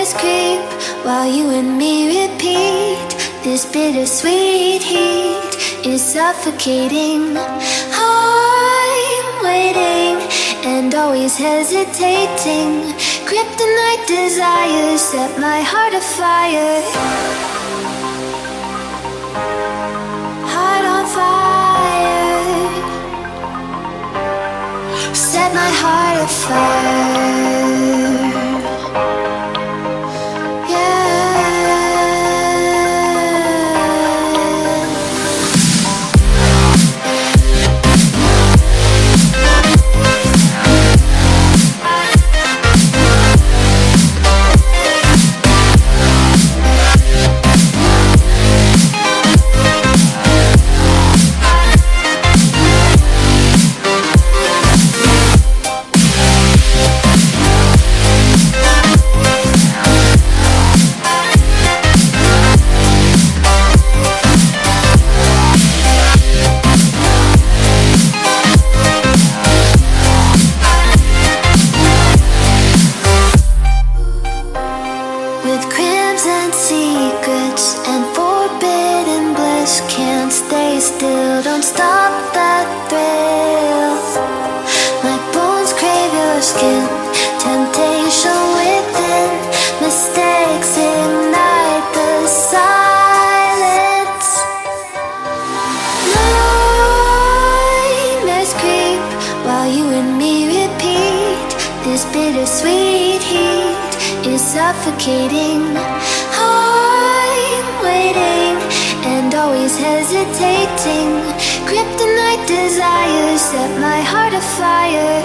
Nightmares creep while you and me repeat. This bittersweet heat is suffocating. I'm waiting and always hesitating. Kryptonite desires set my heart afire. Heart on fire. Set my heart afire. With crimson secrets and forbidden bliss, can't stay still, don't stop that thrill. My bones crave your skin, temptation within, mistakes ignite the silence. Nightmares creep while you and me repeat. This bittersweet heat is suffocating. I'm waiting and always hesitating. Kryptonite desires set my heart afire.